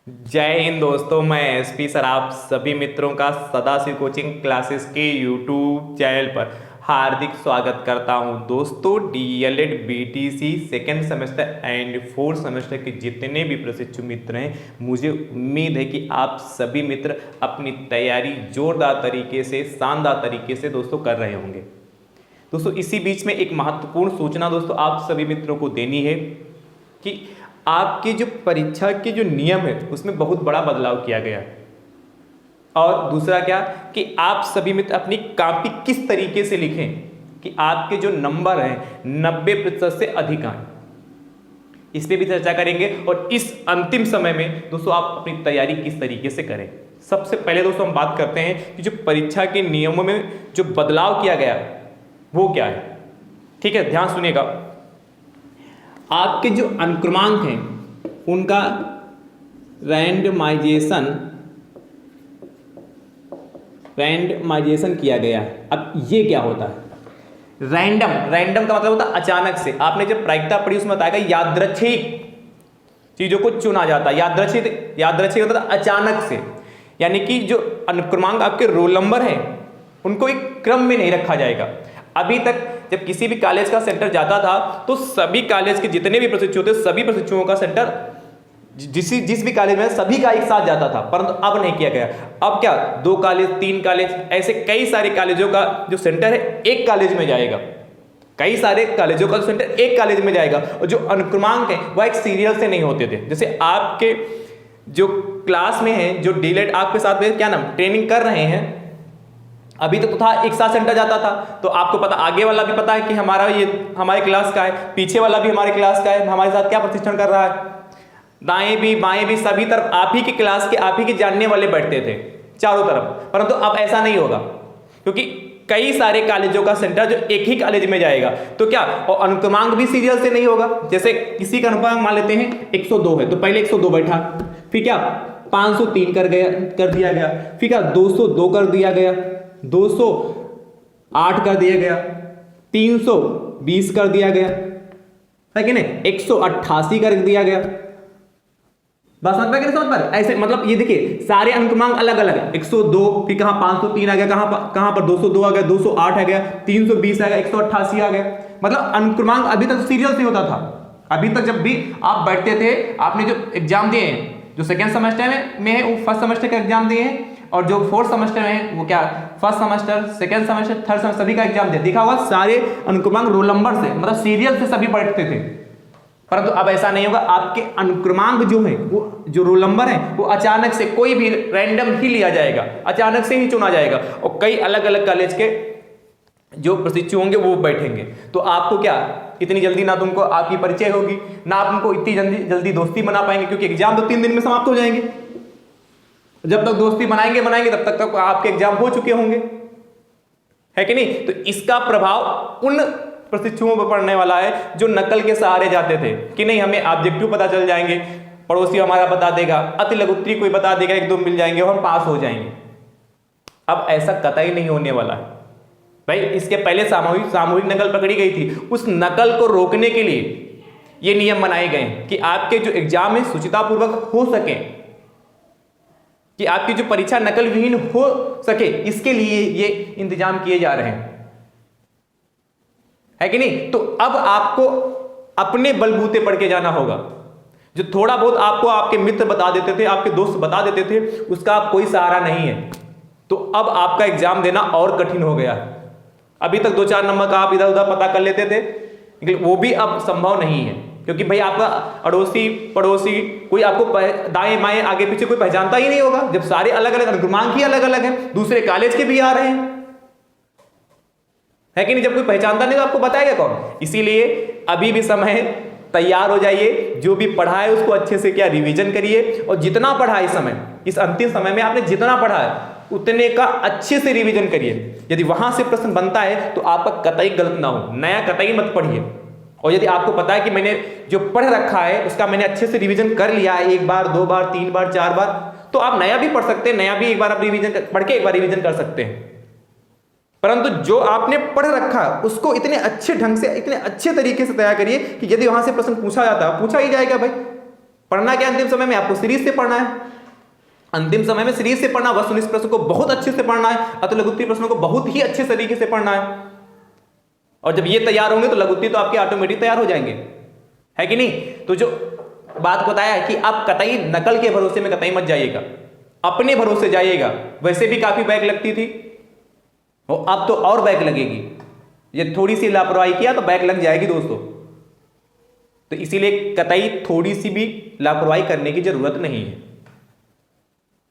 जय हिंद दोस्तों, मैं एसपी सर आप सभी मित्रों का सदाशिव कोचिंग क्लासेस के यूट्यूब चैनल पर हार्दिक स्वागत करता हूं। दोस्तों, DElEd BTC second semester and fourth semester के जितने भी प्रशिक्षु मित्र हैं, मुझे उम्मीद है कि आप सभी मित्र अपनी तैयारी जोरदार तरीके से, शानदार तरीके से दोस्तों कर रहे होंगे। दोस्तों, इसी बीच में एक महत्वपूर्ण सूचना दोस्तों आप सभी मित्रों को देनी है कि आपकी जो परीक्षा के जो नियम है उसमें बहुत बड़ा बदलाव किया गया है। और दूसरा क्या कि आप सभी मित्र अपनी कॉपी किस तरीके से लिखें कि आपके जो नंबर हैं 90% से अधिक आए, इस पे भी चर्चा करेंगे। और इस अंतिम समय में दोस्तों आप अपनी तैयारी किस तरीके से करें। सबसे पहले दोस्तों हम बात करते हैं कि जो परीक्षा के नियमों में जो बदलाव किया गया वो क्या है। ठीक है, ध्यान सुनिएगा। आपके जो अनुक्रमांक हैं उनका रैंडमाइजेशन किया गया है। अब ये क्या होता है? रैंडम का मतलब होता है अचानक से। आपने जब प्रायिकता पढ़ी उसमें बताया यादृच्छिक चीजों को चुना जाता है। यादृच्छिक होता है अचानक से, यानी कि जो अनुक्रमांक आपके रोल नंबर हैं उनको एक क्रम में नहीं रखा जाएगा। अभी तक जब किसी भी कॉलेज का सेंटर जाता था तो सभी कॉलेज के जितने भी प्रशिक्षु थे, सभी प्रशिक्षुओं का सेंटर जिस भी कॉलेज में सभी का एक साथ जाता था, परंतु अब नहीं किया गया। अब क्या 2 कॉलेज 3 कॉलेज ऐसे कई सारे कॉलेजों का जो सेंटर है एक कॉलेज में जाएगा। कई सारे कॉलेजों का सेंटर एक कॉलेज में जाएगा। और जो अनुक्रमांक है वह एक सीरियल से नहीं होते थे। जैसे आपके जो क्लास में है, जो डीलेट आपके साथ में क्या नाम ट्रेनिंग कर रहे हैं, अभी तक तो था एक साथ सेंटर जाता था तो आपको पता, आगे वाला भी पता है कि हमारा ये हमारे क्लास का है, पीछे वाला भी हमारे क्लास का है, हमारे साथ क्या प्रशिक्षण कर रहा है, दाएं भी बाएं भी सभी तरफ आप ही की क्लास के, आप ही के जानने वाले बैठते थे चारों तरफ। परंतु अब ऐसा नहीं होगा क्योंकि कई सारे कॉलेजों का सेंटर जो एक ही कॉलेज में जाएगा। तो क्या, और अनुक्रमांक भी सीरियल से नहीं होगा। जैसे किसी का अनुक्रमांक मान लेते हैं 102 है तो पहले 102 बैठा, फिर क्या 503 कर दिया गया, फिर क्या 202 कर दिया गया, 208 कर दिया गया, 320 कर दिया गया, है कि नहीं, 188 कर दिया गया। बात समझ पाए कि नहीं समझ पाए? ऐसे मतलब ये देखिए सारे अनुक्रमांक अलग अलग है। 102 फिर कहां 503 आ गया, कहां पर 202 आ गया, 208 आ गया, 320 आ गया, 188 आ गया। मतलब अनुक्रमांक अभी तक सीरियल से होता था। अभी तक जब भी आप बैठते थे, आपने जो एग्जाम दिए हैं, जो सेकेंड सेमेस्टर में है वो फर्स्ट सेमेस्टर का एग्जाम दिए हैं, और जो फोर्थ सेमेस्टर में है वो क्या first semester, second semester, third semester सभी का एग्जाम दिया। देखा होगा सारे अनुक्रमांक रोल नंबर से, मतलब सीरियल से सभी बैठते थे। परंतु अब ऐसा नहीं होगा। आपके अनुक्रमांक जो है वो जो रोल नंबर है वो अचानक से कोई भी रैंडम ही लिया जाएगा, अचानक से ही चुना जाएगा। और कई अलग अलग कॉलेज के जो प्रशिक्षु होंगे वो बैठेंगे। तो आपको क्या इतनी जल्दी ना तुमको आपकी परिचय होगी, ना आप उनको इतनी जल्दी दोस्ती बना पाएंगे, क्योंकि एग्जाम तो 3 दिन में समाप्त हो जाएंगे। जब तक दोस्ती बनाएंगे तब तक आपके एग्जाम हो चुके होंगे, है कि नहीं। तो इसका प्रभाव उन प्रशिक्षुओं पर पड़ने वाला है जो नकल के सहारे जाते थे कि नहीं हमें ऑब्जेक्टिव पता चल जाएंगे, पड़ोसी हमारा बता देगा, अति लघुत्तरी कोई बता देगा, 1-2 मिल जाएंगे और हम पास हो जाएंगे। अब ऐसा कतई नहीं होने वाला है भाई। इसके पहले सामूहिक नकल पकड़ी गई थी। उस नकल को रोकने के लिए ये नियम बनाए गए कि आपके जो एग्जाम है सुचितापूर्वक हो सके, कि आपकी जो परीक्षा नकल विहीन हो सके, इसके लिए ये इंतजाम किए जा रहे हैं, है कि नहीं। तो अब आपको अपने बलबूते पढ़ के जाना होगा। जो थोड़ा बहुत आपको आपके मित्र बता देते थे, आपके दोस्त बता देते थे, उसका अब कोई सहारा नहीं है। तो अब आपका एग्जाम देना और कठिन हो गया। अभी तक 2-4 नंबर का आप इधर उधर पता कर लेते थे, लेकिन वो भी अब संभव नहीं है, क्योंकि भाई आपका अड़ोसी पड़ोसी कोई आपको दाएं बाएं आगे पीछे कोई पहचानता ही नहीं होगा। जब सारे अलग अलग अनुक्रमांक ही अलग अलग हैं, दूसरे कॉलेज के भी आ रहे हैं, है कि नहीं। जब कोई पहचानता नहीं तो आपको बताएगा कौन। इसीलिए अभी भी समय है, तैयार हो जाइए। जो भी पढ़ा है उसको अच्छे से क्या रिवीजन करिए, और जितना पढ़ा है इस समय, इस अंतिम समय में आपने जितना पढ़ा है उतने का अच्छे से रिवीजन करिए। यदि वहां से प्रश्न बनता है तो आपका कतई गलत ना हो, नया कतई मत पढ़िए। और यदि आपको पता है कि मैंने जो पढ़ रखा है उसका मैंने अच्छे से रिवीजन कर लिया है, 1 बार 2 बार 3 बार 4 बार, तो आप नया भी पढ़ सकते हैं। नया भी एक बार आप रिवीजन पढ़ के एक बार रिवीजन कर सकते हैं। परंतु जो आपने पढ़ रखा उसको इतने अच्छे ढंग से, इतने अच्छे तरीके से तैयार करिए कि यदि वहां से प्रश्न पूछा जाता, पूछा ही जाएगा भाई, पढ़ना क्या अंतिम समय में आपको सीरीज से पढ़ना है, अंतिम समय में सीरीज से पढ़ना, वस्तुनिष्ठ प्रश्न को बहुत अच्छे से पढ़ना है, अतः लघुत्तरीय प्रश्नों को बहुत ही अच्छे तरीके से पढ़ना है। और जब ये तैयार होंगे तो लघुत्तरीय तो आपके ऑटोमेटिक तैयार हो जाएंगे, है कि नहीं। तो जो बात बताया है कि आप कतई नकल के भरोसे में कतई मत जाइएगा, अपने भरोसे जाइएगा। वैसे भी काफी बैक लगती थी और अब तो और बैक लगेगी, ये थोड़ी सी लापरवाही किया तो बैक लग जाएगी दोस्तों। तो इसीलिए कतई थोड़ी सी भी लापरवाही करने की जरूरत नहीं है।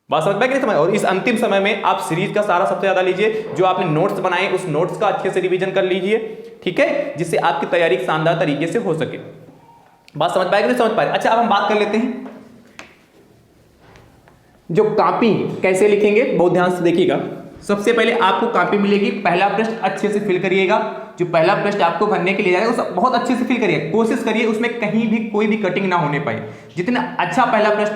बात समझ में कि नहीं समझ। और इस अंतिम समय में आप सीरीज का सारा सबसे ज्यादा लीजिए, जो आपने नोट्स बनाए उस नोट्स का अच्छे से रिवीजन कर लीजिए, ठीक है, जिससे आपकी तैयारी शानदार तरीके से हो सके। बात समझ पाए कि नहीं समझ पाए। अच्छा, अब हम बात कर लेते हैं जो कॉपी कैसे लिखेंगे, बहुत ध्यान से देखिएगा। सबसे पहले आपको कॉपी मिलेगी, पहला पृष्ठ अच्छे से फिल करिएगा। जो पहला पृष्ठ आपको भरने के लिए जाएगा उसे बहुत अच्छे से फिल करिए, कोशिश करिए उसमें कहीं भी कोई भी कटिंग ना होने पाए। जितना अच्छा पहला पृष्ठ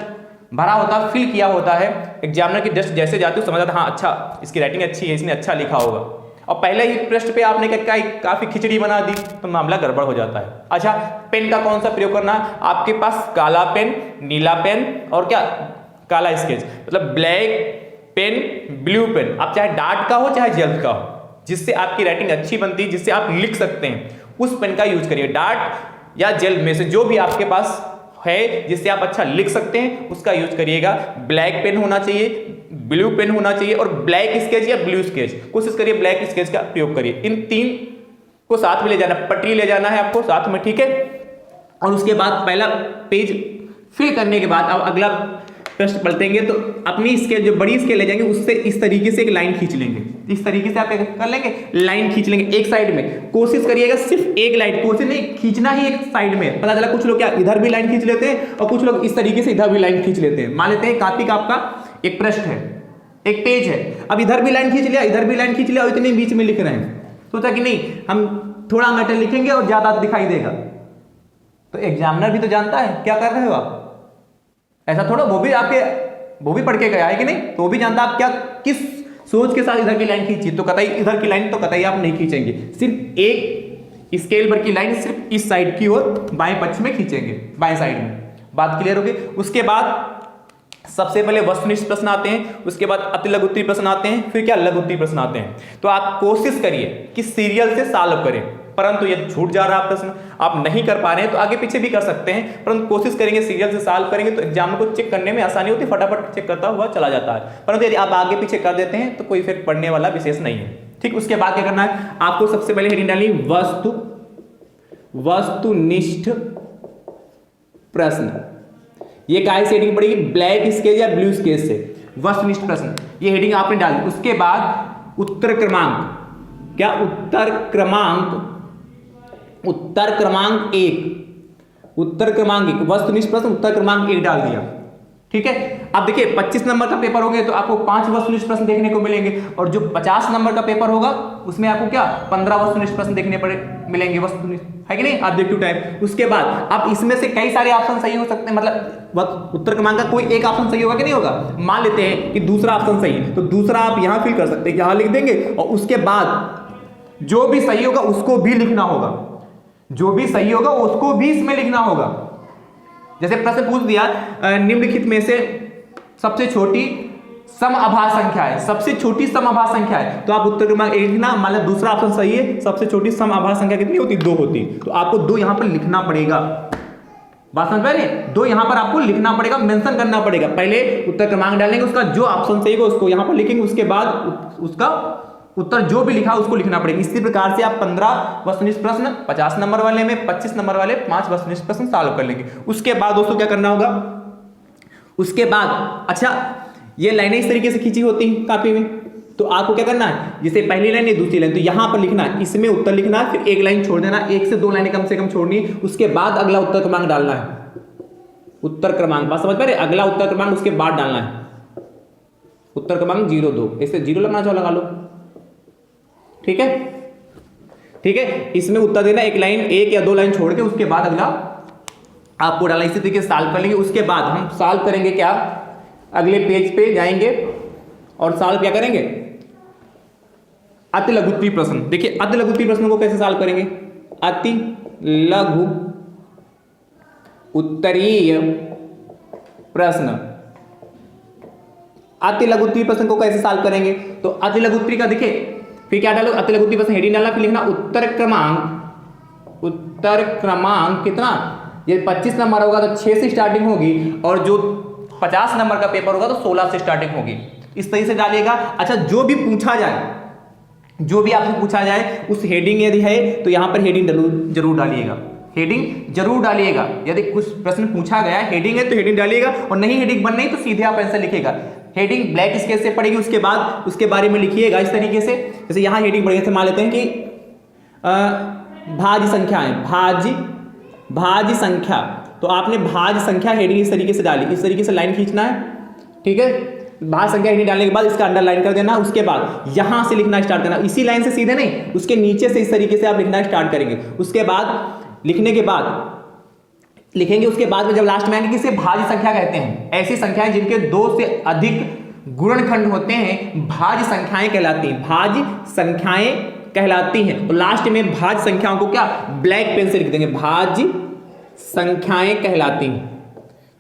भरा होता है, फिल किया होता है, एग्जामिनर की जस्ट जैसे जाते हो समझ आता है हाँ अच्छा इसकी राइटिंग अच्छी है, इसने अच्छा लिखा होगा। और पहले ही पृष्ठ पे आपने क्या काफी खिचड़ी बना दी तो मामला गड़बड़ हो जाता है। अच्छा, पेन का कौन सा प्रयोग करना है, आपके पास काला पेन, नीला पेन और क्या काला स्केच, मतलब ब्लैक पेन, ब्लू पेन, आप चाहे डार्ट का हो चाहे जेल का हो, जिससे आपकी राइटिंग अच्छी बनती है, जिससे आप लिख सकते हैं, उस पेन का यूज करिए। डार्ट या जेल में से जो भी आपके पास है जिससे आप अच्छा लिख सकते हैं उसका यूज करिएगा। ब्लैक पेन होना चाहिए, ब्लू पेन होना चाहिए और ब्लैक स्केच या ब्लू स्केच, कोशिश करिए ब्लैक स्केच का प्रयोग करिए। इन तीन को साथ में ले जाना, पटरी ले जाना है आपको साथ में, ठीक है। और उसके बाद पहला पेज फिल करने के बाद अब अगला प्रश्न पलटेंगे तो अपनी स्केल जो बड़ी स्केल ले जाएंगे उससे इस तरीके से एक लाइन खींच लेंगे, इस तरीके से आप कर लेंगे, लाइन खींच लेंगे एक साइड में। कोशिश करिएगा सिर्फ एक लाइन, कोशिश नहीं खींचना ही एक साइड में। पता चला कुछ लोग क्या इधर भी लाइन खींच लेते हैं और कुछ लोग इस तरीके से इधर भी लाइन खींच लेते हैं। मान लेते हैं कॉपी का आपका एक पृष्ठ है, एक पेज है, अब इधर भी लाइन खींच लिया, इधर भी लाइन खींच लिया और इतने बीच में लिख रहे हैं। सोचा कि नहीं हम थोड़ा मैटर लिखेंगे और ज्यादा दिखाई देगा, तो एग्जामिनर भी तो जानता है क्या कर रहे हो आप। ऐसा थोड़ा, वो भी पढ़ के गया है कि नहीं, तो वो भी जानता आप क्या किस सोच के साथ इधर की लाइन खींची। तो कतई इधर की लाइन तो कतई आप नहीं खींचेंगे, सिर्फ एक स्केल भर की लाइन सिर्फ इस साइड की ओर बाएं पक्ष में खींचेंगे, बाएं साइड में। बात क्लियर होगी। उसके बाद सबसे पहले वस्तुनिष्ठ प्रश्न आते हैं, उसके बाद अति लघुत्तरीय प्रश्न आते हैं, फिर क्या लघुत्तरीय प्रश्न आते हैं। तो आप कोशिश करिए कि सीरियल से सॉल्व करें, परंतु यदि छूट जा रहा है प्रश्न, आप नहीं कर पा रहे हैं तो आगे पीछे भी कर सकते हैं, परंतु कोशिश करेंगे सीरियल से सॉल्व करेंगे तो एग्जाम को चेक करने में आसानी होती है, फटाफट चेक करता हुआ चला जाता है। परंतु यदि आप आगे पीछे कर देते हैं तो कोई इफेक्ट पड़ने वाला विशेष नहीं है, ठीक। उसके बाद क्या करना है, आपको सबसे पहले हेडिंग डालनी वस्तुनिष्ठ प्रश्न। ये काय से हेडिंग पड़ेगी, ब्लैक स्केच या ब्लू स्केच से, वस्तुनिष्ठ प्रश्न, ये हेडिंग आपने डाल दी। उसके बाद उत्तर क्रमांक, क्या उत्तर क्रमांक एक, वस्तुनिष्ठ प्रश्न उत्तर क्रमांक 1 डाल दिया, ठीक है। अब देखिए 25 नंबर का पेपर होगा तो आपको 5 वस्तुनिष्ठ प्रश्न देखने को मिलेंगे, और जो 50 नंबर का पेपर होगा उसमें आपको क्या 15 वस्तुनिष्ठ प्रश्न देखने मिलेंगे, वस्तुनिष्ठ, है कि नहीं, ऑब्जेक्टिव टाइप। उसके बाद अब इसमें से कई सारे ऑप्शन सही हो सकते हैं, मतलब उत्तर क्रमांक का कोई एक ऑप्शन सही होगा कि नहीं होगा। मान लेते हैं कि दूसरा ऑप्शन सही है तो दूसरा आप यहां फिल कर सकते हैं, यहां लिख देंगे, और उसके बाद जो भी सही होगा उसको भी लिखना होगा, जो भी सही होगा उसको भी इसमें लिखना होगा। जैसे प्रश्न पूछ दिया निम्नलिखित में से सबसे छोटी समआभास संख्या है, सबसे छोटी समआभास संख्या है, तो आप उत्तर क्रमांक 1 लिखना। मान लो दूसरा ऑप्शन सही है, सबसे छोटी समआभास संख्या कितनी होती, 2 होती, तो आपको 2 यहां पर लिखना पड़ेगा। बात समझ पा रहे हैं, 2 यहां पर आपको लिखना पड़ेगा, मेंशन करना पड़ेगा। पहले उत्तर क्रमांक डालेंगे, उसका जो ऑप्शन सही होगा उसको यहां पर लिखेंगे, उसके बाद उसका उत्तर जो भी लिखा उसको लिखना पड़ेगा। इसी प्रकार से आप 15 वस्तुनिष्ठ प्रश्न 50 नंबर वाले में, 25 नंबर वाले 5 वस्तुनिष्ठ प्रश्न सॉल्व कर लेंगे। उसके बाद दोस्तों क्या करना होगा, उसके बाद अच्छा ये लाइनें इस तरीके से खींची होती हैं कॉपी में, तो आपको क्या करना है, जैसे पहली लाइन है दूसरी लाइन, तो यहां पर लिखना है, इसमें उत्तर लिखना है, फिर एक लाइन छोड़ देना, 1 से 2 लाइनें कम से कम छोड़नी है। उसके बाद अगला उत्तर क्रमांक डालना है, उत्तर क्रमांक, बात समझ पा रहे, अगला उत्तर क्रमांक उसके बाद डालना है, उत्तर क्रमांक 02, इससे 0 लगना चाहो लगा लो, ठीक है, ठीक है। इसमें उत्तर देना, एक लाइन 1 या 2 लाइन छोड़ के, उसके बाद अगला आपको डालना। इसी तरीके से सॉल्व कर लेंगे। उसके बाद हम सॉल्व करेंगे क्या, अगले पेज पे जाएंगे और सॉल्व क्या करेंगे, अति लघुत्तरीय प्रश्न। देखिए अति लघुत्तरीय प्रश्न को कैसे सॉल्व करेंगे, अति लघु उत्तरीय प्रश्न। अति लघु उत्तरीय प्रश्न को कैसे सॉल्व करेंगे? तो अति लघु उत्तरीय का देखिए, फिर क्या डालो, अति लघु उत्तरीय प्रश्न हेडिंग डालना, फिर लिखना उत्तर क्रमांक कितना, ये 25 नंबर होगा तो 6 से स्टार्टिंग होगी, और जो 50 नंबर का पेपर होगा तो 16 से स्टार्टिंग होगी। इस तरीके से डालिएगा। अच्छा, जो भी पूछा जाए, जो भी आपसे पूछा जाए उस हेडिंग यदि है तो यहां पर हेडिंग जरूर डालिएगा, हेडिंग जरूर डालिएगा। यदि कुछ प्रश्न पूछा गया हेडिंग है तो हेडिंग डालिएगा, और नहीं हेडिंग बन नहीं तो सीधे आप आंसर लिखिएगा। हेडिंग ब्लैक स्केच से पड़ेगी, उसके बाद उसके बारे में लिखिएगा इस तरीके से। जैसे यहां हेडिंग बढ़िया से मान लेते हैं कि भाज्य संख्या है, भाज्य संख्या, तो आपने भाज्य संख्या हेडिंग इस तरीके से डाली, इस तरीके से लाइन खींचना है, ठीक है। भाज्य संख्या हेडिंग डालने के बाद इसका अंडरलाइन कर देना, उसके बाद यहां से लिखना स्टार्ट करना, इसी लाइन से सीधे नहीं, उसके नीचे से इस तरीके से आप लिखना स्टार्ट करेंगे। उसके बाद लिखने के बाद लिखेंगे, उसके बाद में जब लास्ट में आएंगे कि इसे भाज्य संख्या कहते हैं। ऐसी संख्याएं जिनके 2 से अधिक गुणनखंड होते हैं भाज्य संख्याएं कहलाती हैं, भाज्य संख्याएं कहलाती हैं। तो लास्ट में भाज्य संख्याओं को क्या ब्लैक पेन से लिख देंगे, भाज्य संख्याएं कहलाती हैं,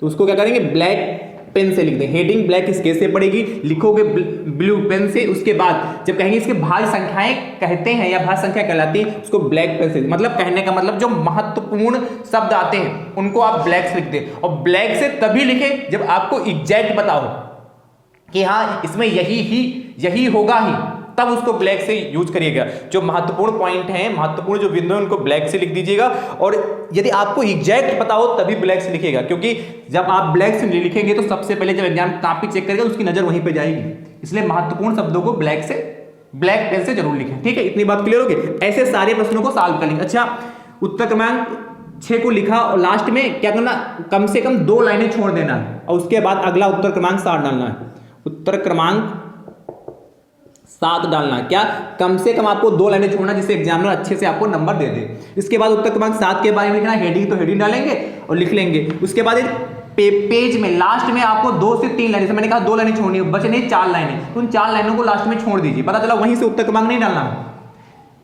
तो उसको क्या करेंगे ब्लैक पेन से लिख दें। हेडिंग ब्लैक स्केच से पड़ेगी, लिखोगे ब्लू पेन से। उसके बाद जब कहेंगे इसके भाज्य संख्याएं कहते हैं या भाज्य संख्या कहलाती है, उसको ब्लैक पेन से, मतलब कहने का मतलब जो महत्वपूर्ण शब्द आते हैं उनको आप ब्लैक से लिख दें। और ब्लैक से तभी लिखें जब आपको एग्जैक्ट पता हो कि हाँ इसमें यही होगा ही, तब उसको ब्लैक से यूज करिएगा। जो महत्वपूर्ण पॉइंट हैं, महत्वपूर्ण जो बिंदु हैं, उनको ब्लैक से लिख दीजिएगा। और यदि आपको एग्जैक्ट पता हो तभी ब्लैक से लिखिएगा, क्योंकि जब आप ब्लैक से लिखेंगे तो सबसे पहले जब एग्जाम कॉपी चेक करेगा उसकी नजर वहीं पे जाएगी। इसलिए महत्वपूर्ण शब्दों को ब्लैक पेन से जरूर लिखें, ठीक है। इतनी बात क्लियर होगी। ऐसे सारे प्रश्नों को सॉल्व करेंगे। अच्छा, उत्तर क्रमांक 6 को लिखा और लास्ट में क्या करना, कम से कम 2 लाइनें छोड़ देना है, और उसके बाद अगला उत्तर क्रमांक 7 डालना है। उत्तर क्रमांक 7 डालना, क्या कम से कम आपको 2 लाइनें छोड़ना, जिससे एग्जामिनर अच्छे से आपको नंबर दे दे। इसके बाद उत्तर क्रमांक 7 के बारे में लिखना, हेडिंग तो हेडिंग डालेंगे और लिख लेंगे। उसके बाद पेज में लास्ट में आपको 2 से 3 लाइनें, मैंने कहा 2 लाइनें छोड़नी है, बचे नहीं 4 लाइनें, तो उन 4 लाइनों को लास्ट में छोड़ दीजिए। पता चला वहीं से उत्तर क्रमांक नहीं डालना,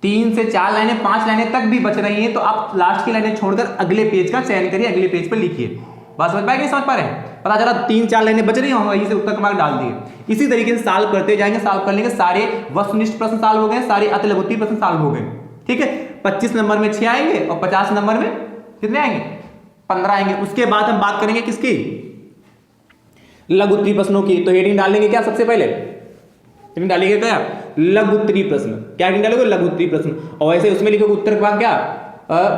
3 से 4 लाइनें, 5 लाइनें तक भी बच रही हैं तो आप लास्ट की लाइनें छोड़कर अगले पेज का चयन करिए, अगले पेज पर लिखिए। बात समझ पाए कि समझ पा रहे हैं? पता चला 3-4 लाइनें बच रही हैं, वहीं से उत्तर क्रमांक डाल दिए। इसी तरीके से सॉल्व करते जाएंगे, सॉल्व कर लेंगे। सारे वस्तुनिष्ठ प्रश्न सॉल्व हो गए, सारे अति लघु उत्तरीय प्रश्न सॉल्व हो गए, ठीक है। 25 नंबर में 6 आएंगे और 50 नंबर में कितने आएंगे, 15 आएंगे। उसके बाद हम बात करेंगे किसकी, लघु उत्तरीय प्रश्नों की। तो हेडिंग डालेंगे क्या, सबसे पहले हेडिंग डालेंगे क्या, लघु उत्तरीय प्रश्न। क्या हेडिंग डालोगे, लघु उत्तरीय प्रश्न। और ऐसे उसमें लिखोगे उत्तर क्रमांक क्या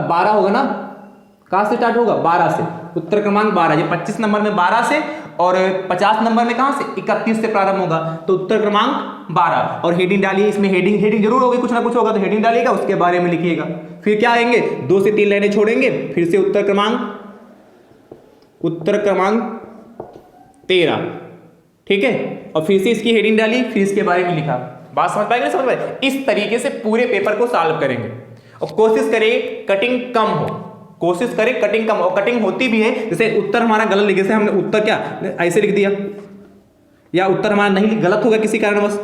12 होगा ना, कहां से स्टार्ट होगा, 12 से। उत्तर क्रमांक 12, ये 25 नंबर में 12 से, और 50 नंबर में कहां से, 31 से प्रारंभ होगा, तो उत्तर क्रमांक 12। और हेडिंग डालिए, इसमें हेडिंग जरूर होगी, कुछ ना कुछ होगा तो हेडिंग डालिएगा, उसके बारे में लिखिएगा। फिर क्या आएंगे, 2 से 3 लाइनें छोड़ेंगे, फिर से उत्तर क्रमांक 13, ठीक है। और फिर से इसकी हेडिंग डाली, फिर इसके बारे में लिखा। बात समझ पाएंगे, समझ पाए? इस तरीके से पूरे पेपर को सॉल्व करेंगे। और कोशिश करें कटिंग कम हो, कोशिश करें कटिंग कम, और कटिंग होती भी है। जैसे उत्तर हमारा गलत लिखे, जैसे हमने उत्तर क्या ऐसे लिख दिया, या उत्तर हमारा नहीं गलत होगा किसी कारणवश,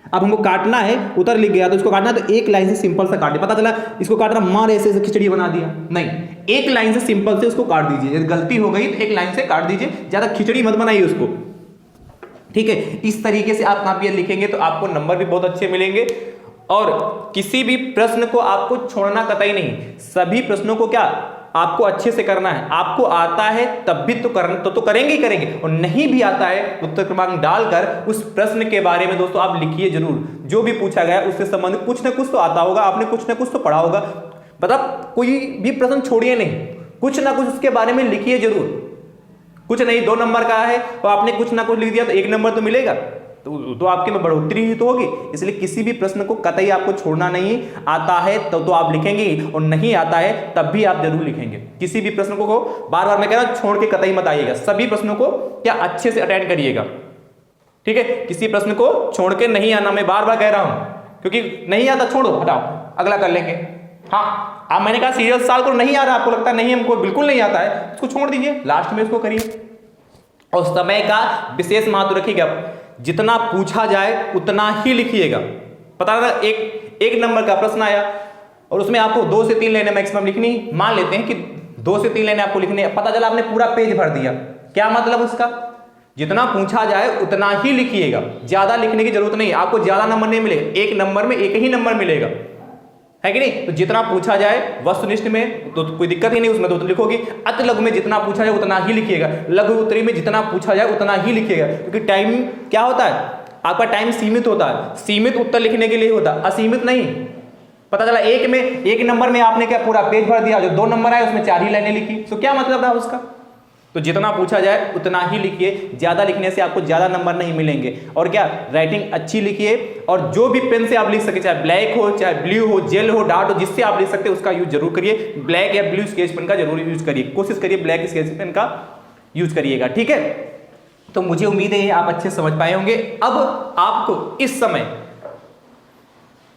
अब हमको काटना है, उत्तर लिख गया तो इसको काटना है, तो एक लाइन से सिंपल सा काटे। पता चला इसको काटना, मार ऐसे खिचड़ी बना दिया, नहीं, एक लाइन से सिंपल से उसको काट दीजिए। यदि गलती हो गई तो एक लाइन से काट दीजिए, ज्यादा खिचड़ी मत बनाइए उसको, ठीक है। इस तरीके से आप कॉपी लिखेंगे तो आपको नंबर भी बहुत अच्छे मिलेंगे। और किसी भी प्रश्न को आपको छोड़ना कतई नहीं, सभी प्रश्नों को क्या आपको अच्छे से करना है। आपको आता है तब भी तो करेंगे ही करेंगे, और नहीं भी आता है उत्तर क्रमांक डालकर उस प्रश्न के बारे में दोस्तों आप लिखिए जरूर। जो भी पूछा गया उससे संबंधित कुछ ना कुछ तो आता होगा, आपने कुछ ना कुछ तो पढ़ा होगा, मतलब कोई भी प्रश्न छोड़िए नहीं, कुछ ना कुछ उसके बारे में लिखिए जरूर। कुछ नहीं 2 नंबर का है तो आपने कुछ ना कुछ लिख दिया तो 1 नंबर तो मिलेगा, तो आपके में बढ़ोतरी ही तो होगी। इसलिए किसी भी प्रश्न को कतई आपको छोड़ना नहीं, आता है तो आप लिखेंगे, और नहीं आता है तब भी आप जरूर लिखेंगे। किसी भी प्रश्न को बार बार मैं कह रहा हूं छोड़ के कतई मत आइएगा, सभी प्रश्नों को क्या अच्छे से अटेंड करिएगा, ठीक है। किसी प्रश्न को छोड़ के नहीं आना, मैं बार बार कह रहा हूं, क्योंकि नहीं आता छोड़ो, हटाओ, अगला कर लेंगे। हाँ, अब मैंने कहा सीरियल साल को नहीं आ रहा, आपको लगता है नहीं हमको बिल्कुल नहीं आता है, उसको छोड़ दीजिए, लास्ट में उसको करिए। और समय का विशेष महत्व रखिएगा, जितना पूछा जाए उतना ही लिखिएगा। पता ना, एक नंबर का प्रश्न आया और उसमें आपको 2 से 3 लाइनें मैक्सिमम लिखनी, मान लेते हैं कि 2 से 3 लाइनें आपको लिखनी है, पता चला आपने पूरा पेज भर दिया, क्या मतलब उसका? जितना पूछा जाए उतना ही लिखिएगा, ज्यादा लिखने की जरूरत नहीं है। आपको ज्यादा नंबर नहीं मिले, एक नंबर में एक ही नंबर मिलेगा, है कि नहीं? तो जितना पूछा जाए वस्तुनिष्ठ में तो कोई दिक्कत ही नहीं, उसमें तो लिखोगी। अति लघु में जितना पूछा जाए उतना ही लिखिएगा, लघु उत्तरी में जितना पूछा जाए उतना ही लिखिएगा, क्योंकि टाइम क्या होता है, आपका टाइम सीमित होता है। सीमित उत्तर लिखने के लिए होता है, असीमित नहीं। पता चला एक नंबर में आपने क्या पूरा पेज भर दिया, जो 2 नंबर आए उसमें 4 ही लाइनें लिखी, तो क्या मतलब था उसका? तो जितना पूछा जाए उतना ही लिखिए, ज्यादा लिखने से आपको ज्यादा नंबर नहीं मिलेंगे। और क्या, राइटिंग अच्छी लिखिए, और जो भी पेन से आप लिख सके, चाहे ब्लैक हो, चाहे ब्लू हो, जेल हो, डार्ट हो, जिससे आप लिख सकते हैं उसका यूज जरूर करिए। ब्लैक या ब्लू स्केच पेन का जरूर यूज करिए, कोशिश करिए ब्लैक स्केच पेन का यूज करिएगा, ठीक है? तो मुझे उम्मीद है आप अच्छे समझ पाए होंगे। अब आपको इस समय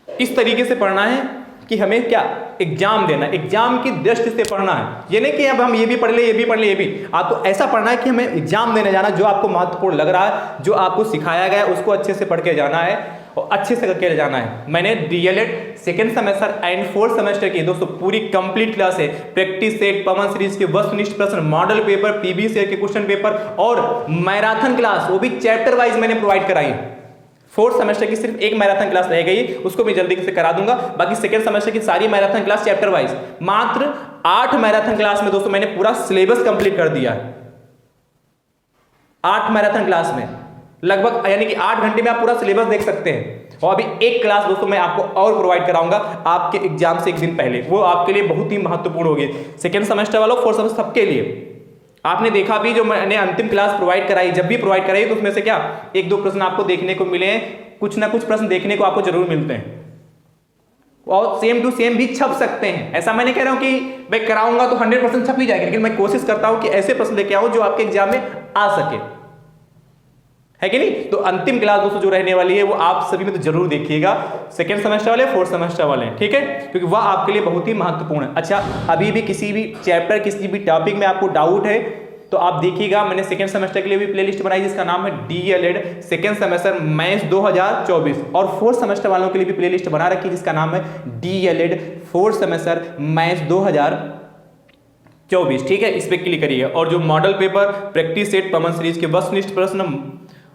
इस तरीके से पढ़ना है कि हमें क्या एग्जाम देना है, एग्जाम की दृष्टि से पढ़ना है। ये नहीं कि अब हम ये भी पढ़ ले, ये भी पढ़ ले, ये भी। आपको ऐसा पढ़ना है कि हमें एग्जाम देने जाना, जो आपको महत्वपूर्ण लग रहा है, जो आपको सिखाया गया है उसको अच्छे से पढ़ के जाना है और अच्छे से करके जाना है। मैंने DElEd second semester and 4th semester की दोस्तों पूरी कंप्लीट क्लास है, प्रैक्टिस सेट, पवन सीरीज के वस्तुनिष्ठ प्रश्न, मॉडल पेपर, पीबी के क्वेश्चन पेपर और मैराथन क्लास, वो भी चैप्टर वाइज मैंने प्रोवाइड कराई। 4th सेमेस्टर की सिर्फ एक मैराथन क्लास रह गई, उसको मैं जल्दी से करा दूंगा। बाकी सेकंड सेमेस्टर की सारी मैराथन क्लास चैप्टर वाइज, मात्र 8 मैराथन क्लास में दोस्तों मैंने पूरा सिलेबस कंप्लीट कर दिया है। 8 मैराथन क्लास में लगभग, यानी कि 8 घंटे में आप पूरा सिलेबस देख सकते हैं। और अभी एक क्लास दोस्तों मैं आपको और प्रोवाइड कराऊंगा आपके एग्जाम से एक दिन पहले, वो आपके लिए बहुत ही महत्वपूर्ण होगी, सेकंड सेमेस्टर वालों, 4th सेमेस्टर सबके लिए। आपने देखा भी जो मैंने अंतिम क्लास प्रोवाइड कराई, जब भी प्रोवाइड कराई तो उसमें से क्या 1-2 प्रश्न आपको देखने को मिले हैं, कुछ ना कुछ प्रश्न देखने को आपको जरूर मिलते हैं, और सेम टू सेम भी छप सकते हैं। ऐसा मैं नहीं कह रहा हूं कि मैं कराऊंगा तो 100% छप ही जाएगा, लेकिन मैं कोशिश करता हूं कि ऐसे प्रश्न लेके आऊं जो आपके एग्जाम में आ सके, है कि नहीं? तो अंतिम क्लास दोस्तों जो रहने वाली है वो आप सभी में तो जरूर देखिएगा, सेकंड सेमेस्टर वाले, 4th सेमेस्टर वाले, ठीक है? क्योंकि वह आपके लिए बहुत ही महत्वपूर्ण है। अच्छा, अभी भी किसी भी चैप्टर, किसी भी टॉपिक में आपको डाउट है तो आप देखिएगा, मैंने सेकंड सेमेस्टर के लिए भी प्लेलिस्ट बनाई जिसका नाम है डीएलएड सेकंड सेमेस्टर मैथ्स 2024, और 4th सेमेस्टर वालों के लिए भी प्लेलिस्ट बना रखी जिसका नाम है डीएलएड 4th सेमेस्टर मैथ्स 2024, ठीक है? इस पे क्लिक करिए। और जो मॉडल पेपर, प्रैक्टिस सेट, पवन सीरीज के वस्तुनिष्ठ प्रश्न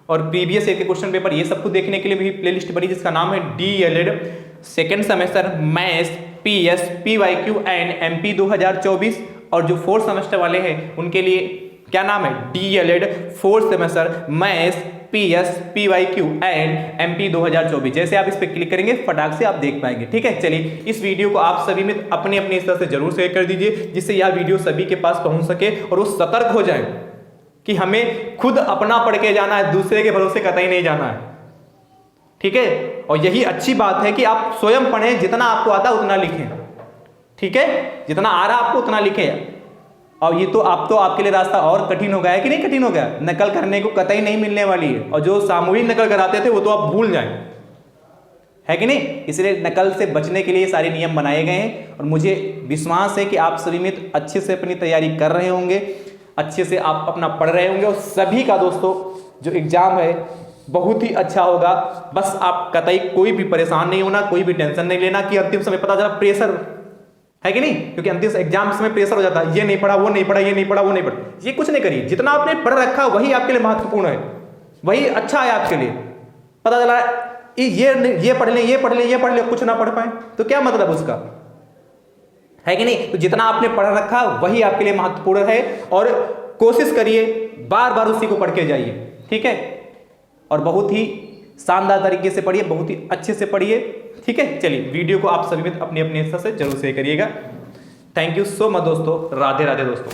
और प्रीवियस ईयर के क्वेश्चन पेपर, ये सबको देखने के लिए भी प्लेलिस्ट बनी जिसका नाम है DElEd second semester maths PS PYQ and MP 2024। और जो 4th सेमेस्टर वाले हैं उनके लिए क्या नाम है, DElEd 4th semester maths PS PYQ and MP 2024। जैसे आप इस पे क्लिक करेंगे फटाक से आप देख पाएंगे, ठीक है? चलिए, इस वीडियो को आप सभी में अपने अपने स्तर से जरूर शेयर कर दीजिए, जिससे यह वीडियो सभी के पास पहुंच सके और वो सतर्क हो जाए कि हमें खुद अपना पढ़ के जाना है, दूसरे के भरोसे कतई नहीं जाना है, ठीक है? और यही अच्छी बात है कि आप स्वयं पढ़ें, जितना आपको आता उतना लिखें, ठीक है? जितना आ रहा आपको उतना लिखें। और ये तो आपके लिए रास्ता और कठिन हो गया है कि नहीं कठिन हो गया? नकल करने को कतई नहीं मिलने वाली है, और जो सामूहिक नकल कराते थे वो तो आप भूल जाएं, है कि नहीं? इसलिए नकल से बचने के लिए सारे नियम बनाए गए हैं, और मुझे विश्वास है कि आप सभी में अच्छे से अपनी तैयारी कर रहे होंगे, अच्छे से आप अपना पढ़ रहे होंगे, और सभी का दोस्तों जो एग्जाम है बहुत ही अच्छा होगा। बस आप कतई कोई भी परेशान नहीं होना, कोई भी टेंशन नहीं लेना कि अंतिम समय पता चला प्रेशर है कि नहीं, क्योंकि अंतिम एग्जाम समय प्रेशर हो जाता है, ये नहीं पढ़ा, वो नहीं पढ़ा, ये नहीं पढ़ा, वो नहीं पढ़ा। ये कुछ नहीं करिए, जितना आपने पढ़ रखा वही आपके लिए महत्वपूर्ण है, वही अच्छा है आपके लिए। पता चला ये पढ़ ले, ये पढ़ ले, ये पढ़ ले, कुछ ना पढ़ पाए तो क्या मतलब उसका, है कि नहीं? तो जितना आपने पढ़ रखा वही आपके लिए महत्वपूर्ण है, और कोशिश करिए बार बार उसी को पढ़ के जाइए, ठीक है? और बहुत ही शानदार तरीके से पढ़िए, बहुत ही अच्छे से पढ़िए, ठीक है? चलिए, वीडियो को आप सभी में अपने अपने हिस्से से जरूर शेयर करिएगा। थैंक यू सो मच दोस्तों, राधे राधे दोस्तों।